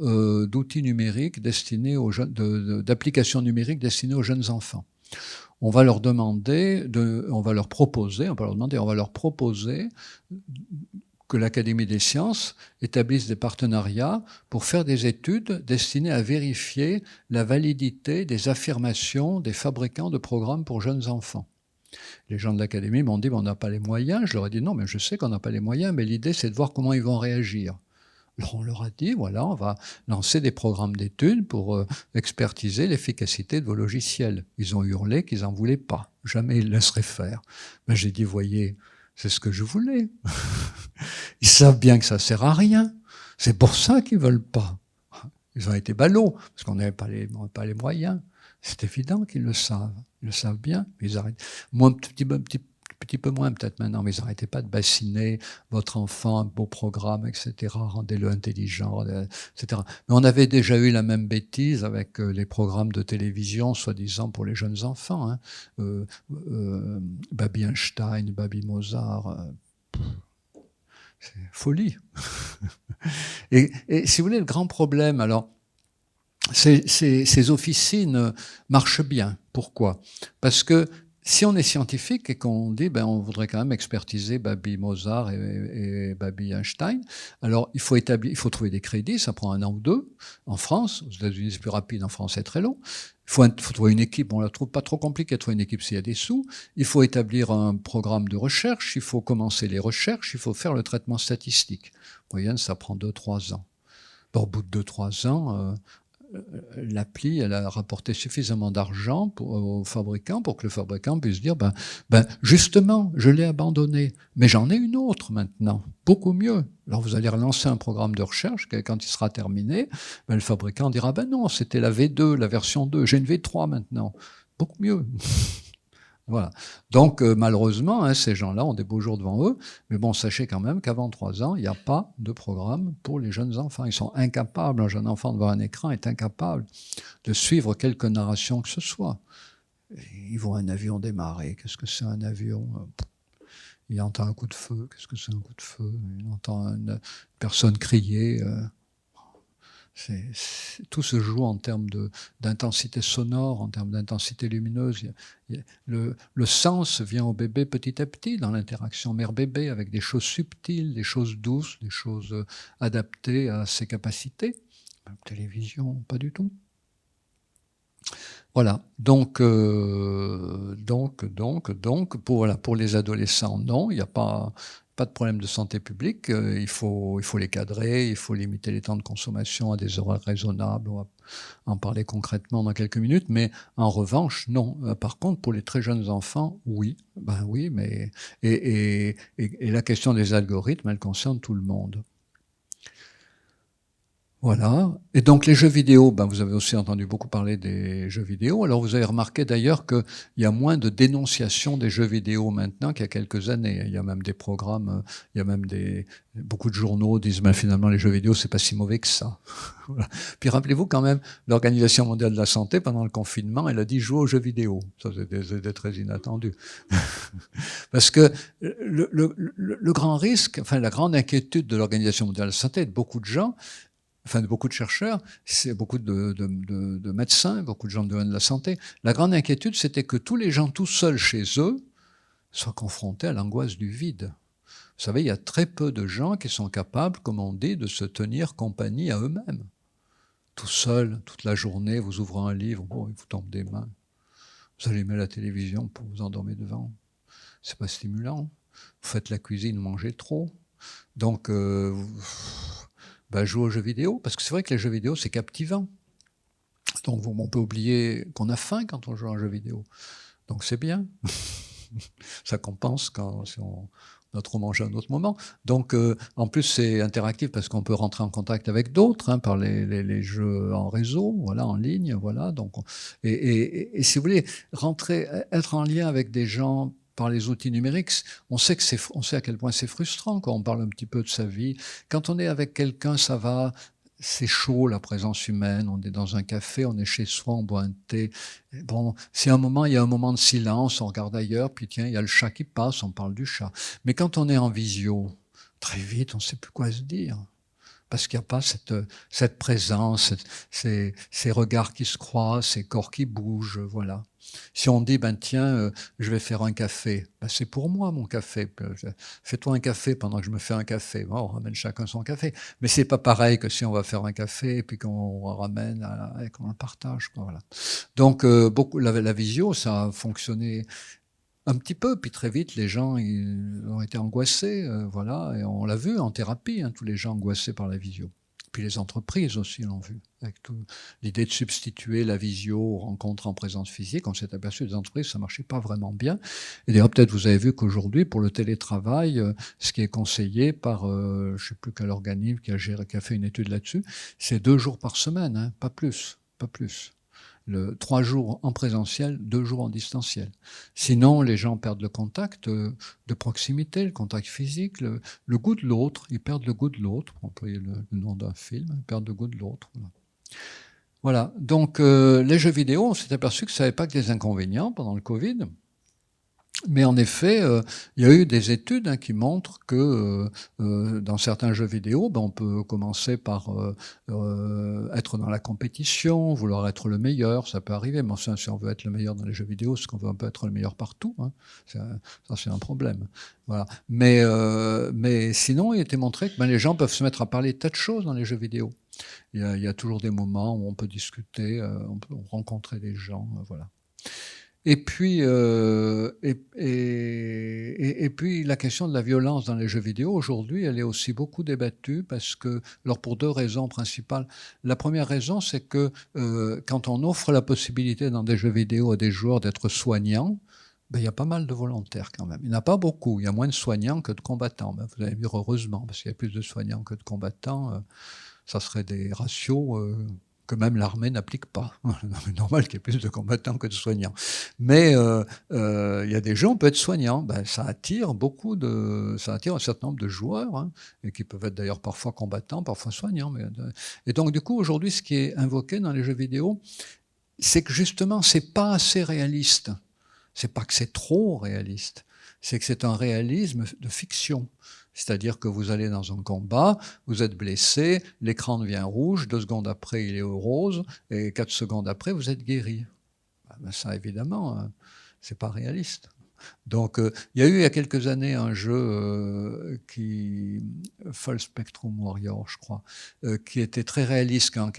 d'outils numériques destinés aux jeunes, d'applications numériques destinées aux jeunes enfants. On va leur demander, on va leur proposer que l'Académie des sciences établisse des partenariats pour faire des études destinées à vérifier la validité des affirmations des fabricants de programmes pour jeunes enfants. Les gens de l'Académie m'ont dit, on n'a pas les moyens. Je leur ai dit, non, mais je sais qu'on n'a pas les moyens, mais l'idée, c'est de voir comment ils vont réagir. Alors on leur a dit, voilà, on va lancer des programmes d'études pour expertiser l'efficacité de vos logiciels. Ils ont hurlé qu'ils n'en voulaient pas. Jamais ils laisseraient faire. Ben, j'ai dit, voyez, c'est ce que je voulais. Ils savent bien que ça sert à rien. C'est pour ça qu'ils veulent pas. Ils ont été ballots, parce qu'on n'avait pas les moyens. C'est évident qu'ils le savent. Ils le savent bien, mais ils arrêtent. Moi, un petit peu moins peut-être maintenant, mais ils n'arrêtaient pas de bassiner votre enfant, beau programme, etc., rendez-le intelligent, etc. Mais on avait déjà eu la même bêtise avec les programmes de télévision, soi-disant pour les jeunes enfants. Hein. Baby Einstein, Baby Mozart, c'est folie. Et si vous voulez, le grand problème, alors, ces officines marchent bien. Pourquoi? Parce que si on est scientifique et qu'on dit on voudrait quand même expertiser Baby Mozart et Baby Einstein, alors il faut trouver des crédits, ça prend 1 an ou 2 en France, aux États-Unis c'est plus rapide, en France c'est très long. Il faut trouver une équipe, on la trouve pas trop compliqué de trouver une équipe s'il y a des sous, il faut établir un programme de recherche, il faut commencer les recherches, il faut faire le traitement statistique. En moyenne, ça prend 2-3 ans. Au bout de 2-3 ans, l'appli, elle a rapporté suffisamment d'argent aux fabricants pour que le fabricant puisse dire, justement, je l'ai abandonné, mais j'en ai une autre maintenant, beaucoup mieux. Alors vous allez relancer un programme de recherche, quand il sera terminé, le fabricant dira, non, c'était la V2, la version 2, j'ai une V3 maintenant, beaucoup mieux. Voilà. Donc, malheureusement, hein, ces gens-là ont des beaux jours devant eux, mais bon, sachez quand même qu'avant 3 ans, il n'y a pas de programme pour les jeunes enfants. Ils sont incapables, un jeune enfant devant un écran est incapable de suivre quelque narration que ce soit. Ils voient un avion démarrer, qu'est-ce que c'est un avion? Il entend un coup de feu, qu'est-ce que c'est un coup de feu? Il entend une personne crier. Tout se joue en termes d'intensité sonore, en termes d'intensité lumineuse. Le sens vient au bébé petit à petit dans l'interaction mère-bébé avec des choses subtiles, des choses douces, des choses adaptées à ses capacités. La télévision, pas du tout. Voilà, donc pour les adolescents, non, il n'y a pas de problème de santé publique, il faut les cadrer, il faut limiter les temps de consommation à des horaires raisonnables, on va en parler concrètement dans quelques minutes, mais en revanche, non. Par contre, pour les très jeunes enfants, oui, oui, mais et la question des algorithmes, elle concerne tout le monde. Voilà. Et donc les jeux vidéo, vous avez aussi entendu beaucoup parler des jeux vidéo. Alors vous avez remarqué d'ailleurs qu'il y a moins de dénonciation des jeux vidéo maintenant qu'il y a quelques années. Il y a même des programmes, il y a même beaucoup de journaux disent finalement les jeux vidéo c'est pas si mauvais que ça. Voilà. Puis rappelez-vous quand même, l'Organisation mondiale de la santé pendant le confinement, elle a dit jouer aux jeux vidéo. Ça c'était très inattendu. Parce que le grand risque, la grande inquiétude de l'Organisation mondiale de la santé et de beaucoup de gens, de beaucoup de chercheurs, c'est beaucoup de médecins, beaucoup de gens de la santé. La grande inquiétude, c'était que tous les gens tout seuls chez eux soient confrontés à l'angoisse du vide. Vous savez, il y a très peu de gens qui sont capables, comme on dit, de se tenir compagnie à eux-mêmes. Tout seul, toute la journée, vous ouvrez un livre, il vous tombe des mains. Vous allumez la télévision pour vous endormir devant. C'est pas stimulant. Vous faites la cuisine, mangez trop. Donc, jouer aux jeux vidéo, parce que c'est vrai que les jeux vidéo, c'est captivant. Donc on peut oublier qu'on a faim quand on joue à un jeu vidéo. Donc c'est bien. Ça compense si on a trop mangé à un autre moment. Donc en plus c'est interactif parce qu'on peut rentrer en contact avec d'autres par les jeux en réseau, voilà, en ligne, voilà. Donc et si vous voulez être en lien avec des gens par les outils numériques, on sait à quel point c'est frustrant quand on parle un petit peu de sa vie. Quand on est avec quelqu'un, ça va, c'est chaud la présence humaine, on est dans un café, on est chez soi, on boit un thé. Bon, il y a un moment de silence, on regarde ailleurs, puis tiens, il y a le chat qui passe, on parle du chat. Mais quand on est en visio, très vite, on ne sait plus quoi se dire. Parce qu'il n'y a pas cette présence, ces regards qui se croisent, ces corps qui bougent, voilà. Si on dit, tiens, je vais faire un café, c'est pour moi mon café. Fais-toi un café pendant que je me fais un café. Bon, on ramène chacun son café. Mais c'est pas pareil que si on va faire un café et puis qu'on ramène et qu'on le partage. Voilà. Donc, la visio, ça a fonctionné un petit peu, puis très vite, les gens ils ont été angoissés, voilà, et on l'a vu en thérapie, tous les gens angoissés par la visio. Puis les entreprises aussi l'ont vu, avec l'idée de substituer la visio aux rencontres en présence physique. On s'est aperçu que les entreprises, ça ne marchait pas vraiment bien. Et d'ailleurs, peut-être vous avez vu qu'aujourd'hui, pour le télétravail, ce qui est conseillé par, je ne sais plus quel organisme qui a fait une étude là-dessus, c'est 2 jours par semaine, pas plus, pas plus. 3 jours en présentiel, 2 jours en distanciel. Sinon, les gens perdent le contact de proximité, le contact physique, le goût de l'autre. Ils perdent le goût de l'autre, pour employer le nom d'un film, ils perdent le goût de l'autre. Voilà. Donc, les jeux vidéo, on s'est aperçu que ça n'avait pas que des inconvénients pendant le Covid. Mais en effet, il y a eu des études qui montrent que dans certains jeux vidéo, on peut commencer par être dans la compétition, vouloir être le meilleur, ça peut arriver, mais enfin, si on veut être le meilleur dans les jeux vidéo, c'est qu'on veut un peu être le meilleur partout, ça c'est un problème. Voilà. Mais sinon, il était montré que les gens peuvent se mettre à parler de tas de choses dans les jeux vidéo. Il y a toujours des moments où on peut discuter, on peut rencontrer des gens, voilà. Et puis, et puis la question de la violence dans les jeux vidéo, aujourd'hui, elle est aussi beaucoup débattue parce que, alors pour deux raisons principales. La première raison, c'est que quand on offre la possibilité dans des jeux vidéo à des joueurs d'être soignants, ben, il y a pas mal de volontaires quand même. Il n'y en a pas beaucoup, il y a moins de soignants que de combattants. Ben, vous allez me dire heureusement, parce qu'il y a plus de soignants que de combattants. Ça serait des ratios que même l'armée n'applique pas. C'est normal qu'il y ait plus de combattants que de soignants. Mais il y a des gens, on peut être soignant. Ben, ça attire ça attire un certain nombre de joueurs, hein, et qui peuvent être d'ailleurs parfois combattants, parfois soignants. Et donc du coup, aujourd'hui, ce qui est invoqué dans les jeux vidéo, c'est que justement, c'est pas assez réaliste. C'est pas que c'est trop réaliste, c'est que c'est un réalisme de fiction. C'est-à-dire que vous allez dans un combat, vous êtes blessé, l'écran devient rouge, 2 secondes après il est rose, et 4 secondes après vous êtes guéri. Ben ça évidemment, c'est pas réaliste. Donc, il y a eu il y a quelques années un jeu Full Spectrum Warrior, je crois, qui était très réaliste quand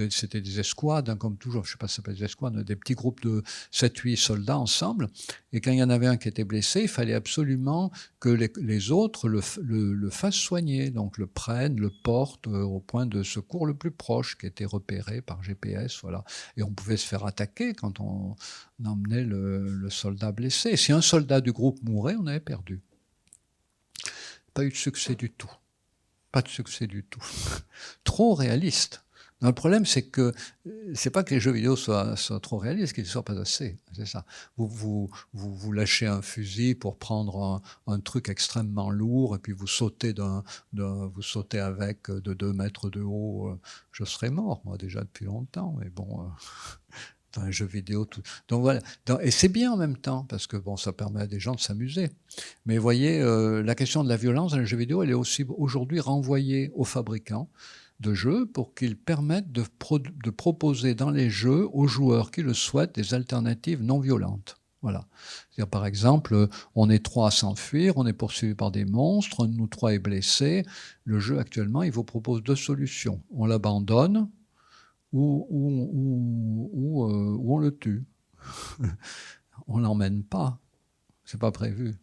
c'était des escouades, hein, comme toujours, je ne sais pas si ça s'appelle des escouades, des petits groupes de 7-8 soldats ensemble, et quand il y en avait un qui était blessé, il fallait absolument que les autres le fassent soigner, donc le prennent, le portent au point de secours le plus proche, qui était repéré par GPS, voilà. Et on pouvait se faire attaquer quand on emmenait le soldat blessé. Et si un soldat du groupe mourait, on avait perdu. Pas eu de succès du tout. Pas de succès du tout. Trop réaliste. Non, le problème, c'est que c'est pas que les jeux vidéo soient trop réalistes, qu'ils ne soient pas assez. C'est ça. Vous lâchez un fusil pour prendre un truc extrêmement lourd et puis vous sautez avec de 2 mètres de haut. Je serais mort, moi, déjà depuis longtemps. Mais bon, dans les jeux vidéo, tout. Donc voilà. Et c'est bien en même temps, parce que bon, ça permet à des gens de s'amuser. Mais vous voyez, la question de la violence dans les jeux vidéo, elle est aussi aujourd'hui renvoyée aux fabricants de jeux pour qu'ils permettent de proposer dans les jeux aux joueurs qui le souhaitent des alternatives non violentes. Voilà. C'est-à-dire, par exemple, on est 3 à s'enfuir, on est poursuivi par des monstres, un de nous 3 est blessé. Le jeu actuellement, il vous propose 2 solutions. On l'abandonne, ou on le tue. On l'emmène pas, c'est pas prévu.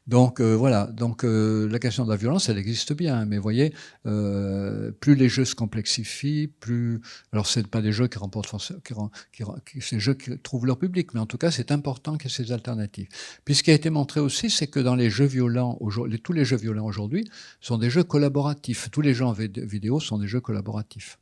Donc voilà, donc la question de la violence, elle existe bien, mais vous voyez, plus les jeux se complexifient, plus... Alors c'est pas des jeux qui remportent c'est des jeux qui trouvent leur public, mais en tout cas c'est important qu'il y ait ces alternatives. Puis ce qui a été montré aussi, c'est que dans les jeux violents, tous les jeux violents aujourd'hui sont des jeux collaboratifs. Tous les jeux en vidéo sont des jeux collaboratifs.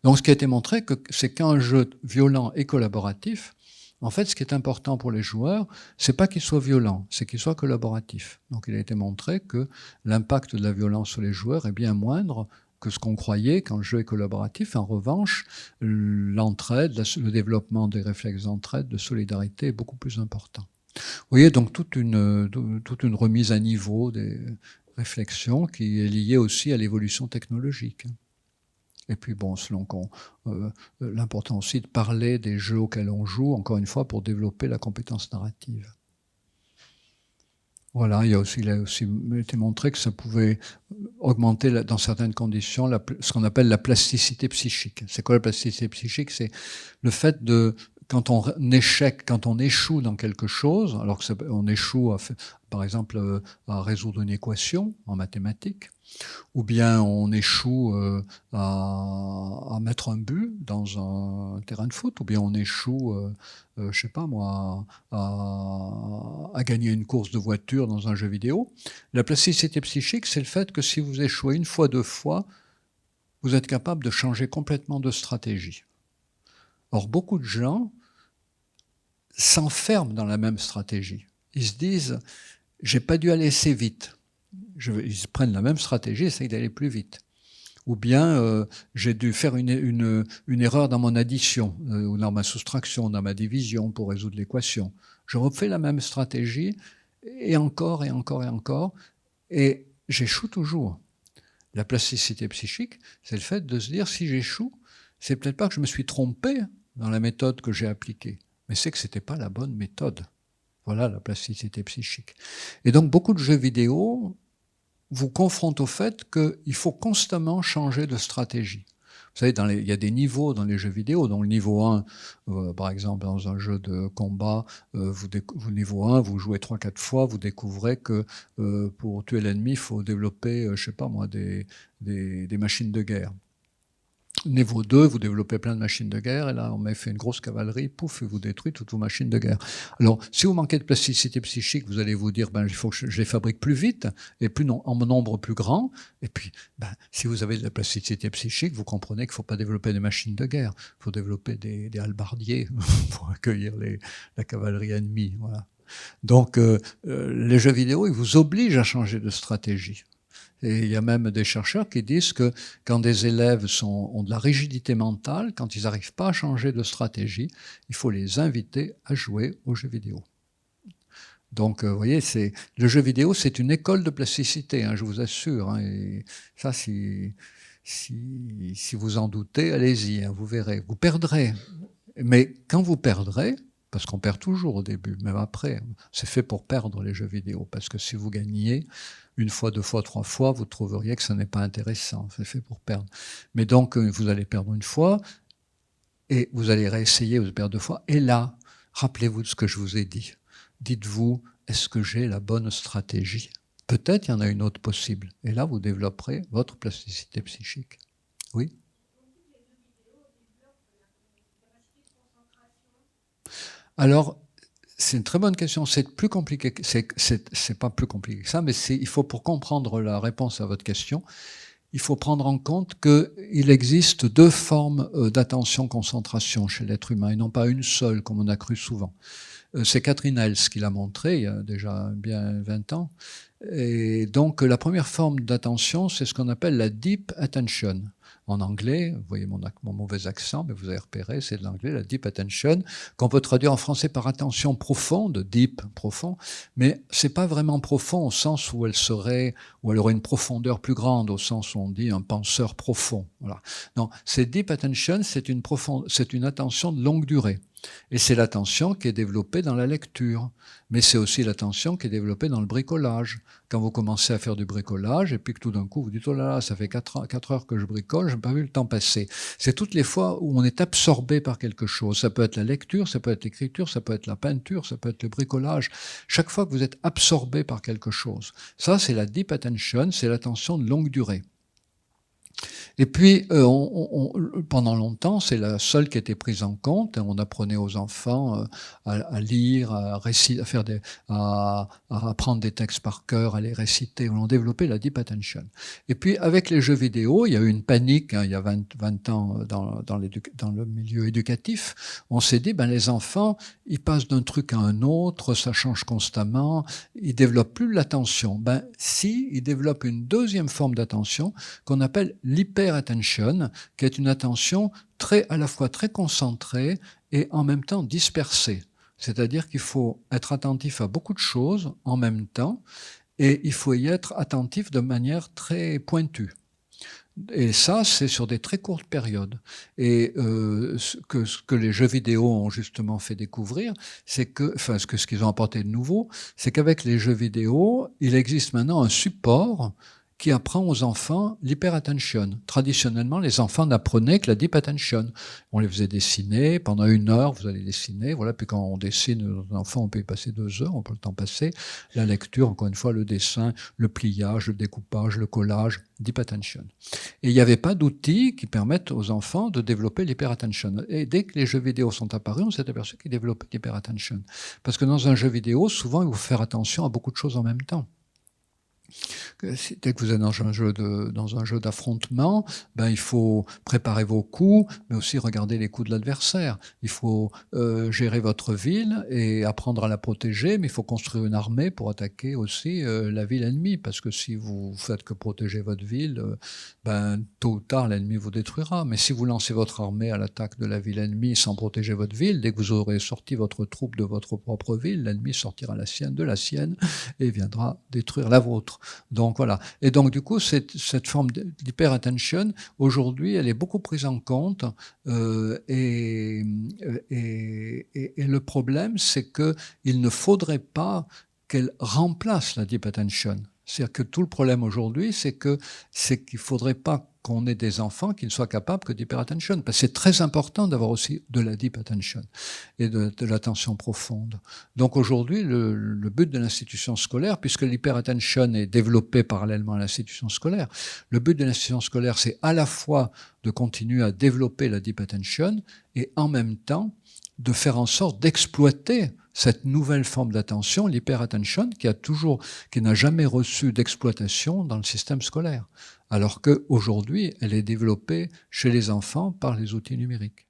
Donc ce qui a été montré, c'est qu'un jeu violent et collaboratif, en fait, ce qui est important pour les joueurs, c'est pas qu'il soit violent, c'est qu'il soit collaboratif. Donc il a été montré que l'impact de la violence sur les joueurs est bien moindre que ce qu'on croyait quand le jeu est collaboratif. En revanche, l'entraide, le développement des réflexes d'entraide, de solidarité est beaucoup plus important. Vous voyez, donc toute une remise à niveau des réflexions qui est liée aussi à l'évolution technologique. Et puis bon, l'important aussi de parler des jeux auxquels on joue, encore une fois, pour développer la compétence narrative. Voilà, il a aussi été montré que ça pouvait augmenter, dans certaines conditions, ce qu'on appelle la plasticité psychique. C'est quoi la plasticité psychique? C'est le fait de, quand on échoue dans quelque chose, alors qu'on échoue, par exemple, à résoudre une équation en mathématiques, ou bien on échoue à mettre un but dans un terrain de foot, ou bien on échoue, je sais pas moi, à gagner une course de voiture dans un jeu vidéo. La plasticité psychique, c'est le fait que si vous échouez 1 fois, 2 fois, vous êtes capable de changer complètement de stratégie. Or, beaucoup de gens s'enferment dans la même stratégie. Ils se disent, j'ai pas dû aller assez vite. Ils prennent la même stratégie, essayent d'aller plus vite. Ou bien j'ai dû faire une erreur dans mon addition, ou dans ma soustraction, dans ma division pour résoudre l'équation. Je refais la même stratégie, et encore, et encore, et encore, et j'échoue toujours. La plasticité psychique, c'est le fait de se dire, si j'échoue, c'est peut-être pas que je me suis trompé dans la méthode que j'ai appliquée, mais c'est que c'était pas la bonne méthode. Voilà la plasticité psychique. Et donc beaucoup de jeux vidéo vous confrontent au fait qu'il faut constamment changer de stratégie savez, il y a des niveaux dans les jeux vidéo. Donc le niveau 1, par exemple, dans un jeu de combat, niveau 1, vous jouez 3-4 fois, vous découvrez que pour tuer l'ennemi, il faut développer, je sais pas moi, des machines de guerre. Niveau 2, vous développez plein de machines de guerre, et là, on met fait une grosse cavalerie, pouf, et vous détruit toutes vos machines de guerre. Alors, si vous manquez de plasticité psychique, vous allez vous dire, ben, il faut que je les fabrique plus vite, et en nombre plus grand. Et puis, ben, si vous avez de la plasticité psychique, vous comprenez qu'il ne faut pas développer des machines de guerre, il faut développer des hallebardiers pour accueillir la cavalerie ennemie. Voilà. Donc, les jeux vidéo, ils vous obligent à changer de stratégie. Et il y a même des chercheurs qui disent que quand des élèves ont de la rigidité mentale, quand ils n'arrivent pas à changer de stratégie, il faut les inviter à jouer aux jeux vidéo. Donc, vous voyez, le jeu vidéo, c'est une école de plasticité, hein, je vous assure. Hein, et ça, si vous en doutez, allez-y, hein, vous verrez. Vous perdrez. Mais quand vous perdrez, parce qu'on perd toujours au début, même après, c'est fait pour perdre les jeux vidéo, parce que si vous gagnez, une fois, 2 fois, 3 fois, vous trouveriez que ça n'est pas intéressant. C'est fait pour perdre. Mais donc, vous allez perdre une fois, et vous allez réessayer, vous perdre 2 fois. Et là, rappelez-vous de ce que je vous ai dit. Dites-vous, est-ce que j'ai la bonne stratégie? Peut-être il y en a une autre possible. Et là, vous développerez votre plasticité psychique. Oui? Alors, c'est une très bonne question. C'est plus compliqué. C'est pas plus compliqué que ça, mais il faut, pour comprendre la réponse à votre question, il faut prendre en compte qu'il existe 2 formes d'attention-concentration chez l'être humain, et non pas une seule, comme on a cru souvent. C'est Catherine Hels qui l'a montré il y a déjà bien 20 ans. Et donc, la première forme d'attention, c'est ce qu'on appelle la deep attention. En anglais, vous voyez mon mauvais accent, mais vous avez repéré, c'est de l'anglais, la deep attention, qu'on peut traduire en français par attention profonde, deep, profond, mais c'est pas vraiment profond au sens où elle aurait une profondeur plus grande, au sens où on dit un penseur profond. Voilà. Non, c'est deep attention, c'est une attention de longue durée. Et c'est l'attention qui est développée dans la lecture, mais c'est aussi l'attention qui est développée dans le bricolage. Quand vous commencez à faire du bricolage, et puis que tout d'un coup vous dites « Oh là là, ça fait 4 heures que je bricole, je n'ai pas vu le temps passer ». C'est toutes les fois où on est absorbé par quelque chose. Ça peut être la lecture, ça peut être l'écriture, ça peut être la peinture, ça peut être le bricolage. Chaque fois que vous êtes absorbé par quelque chose. Ça, c'est la deep attention, c'est l'attention de longue durée. Et puis, pendant longtemps, c'est la seule qui était prise en compte. On apprenait aux enfants à lire, à apprendre des textes par cœur, à les réciter. On a développé la deep attention. Et puis, avec les jeux vidéo, il y a eu une panique, hein, il y a 20 ans dans le milieu éducatif. On s'est dit, ben, les enfants, ils passent d'un truc à un autre, ça change constamment, ils développent plus l'attention. Ben, si, ils développent une deuxième forme d'attention qu'on appelle l'hyperattention, qui est une attention à la fois très concentrée et en même temps dispersée. C'est-à-dire qu'il faut être attentif à beaucoup de choses en même temps, et il faut y être attentif de manière très pointue. Et ça, c'est sur des très courtes périodes. Et ce que les jeux vidéo ont justement fait découvrir, c'est ce qu'ils ont apporté de nouveau, c'est qu'avec les jeux vidéo, il existe maintenant un support qui apprend aux enfants l'hyperattention. Traditionnellement, les enfants n'apprenaient que la deep attention. On les faisait dessiner, pendant 1 heure, vous allez dessiner, voilà, puis quand on dessine, nos enfants, on peut y passer 2 heures, on peut le temps passer. La lecture, encore une fois, le dessin, le pliage, le découpage, le collage, deep attention. Et il n'y avait pas d'outils qui permettent aux enfants de développer l'hyperattention. Et dès que les jeux vidéo sont apparus, on s'est aperçu qu'ils développaient l'hyperattention. Parce que dans un jeu vidéo, souvent, il faut faire attention à beaucoup de choses en même temps. Dès que vous êtes dans un jeu d'affrontement, ben, il faut préparer vos coups, mais aussi regarder les coups de l'adversaire. Il faut gérer votre ville et apprendre à la protéger, mais il faut construire une armée pour attaquer aussi la ville ennemie, parce que si vous faites que protéger votre ville, ben, tôt ou tard, l'ennemi vous détruira. Mais si vous lancez votre armée à l'attaque de la ville ennemie sans protéger votre ville, dès que vous aurez sorti votre troupe de votre propre ville, l'ennemi sortira de la sienne, et viendra détruire la vôtre. Donc voilà. Et donc du coup, cette forme d'hyperattention, aujourd'hui, elle est beaucoup prise en compte. Et le problème, c'est qu'il ne faudrait pas qu'elle remplace la deep attention. C'est-à-dire que tout le problème aujourd'hui, c'est qu'il ne faudrait pas qu'on ait des enfants qui ne soient capables que d'hyperattention. Parce que c'est très important d'avoir aussi de la deep attention et de l'attention profonde. Donc aujourd'hui, le but de l'institution scolaire, puisque l'hyperattention est développée parallèlement à l'institution scolaire, le but de l'institution scolaire, c'est à la fois de continuer à développer la deep attention et en même temps de faire en sorte d'exploiter cette nouvelle forme d'attention, l'hyperattention, qui n'a jamais reçu d'exploitation dans le système scolaire, alors qu'aujourd'hui, elle est développée chez les enfants par les outils numériques.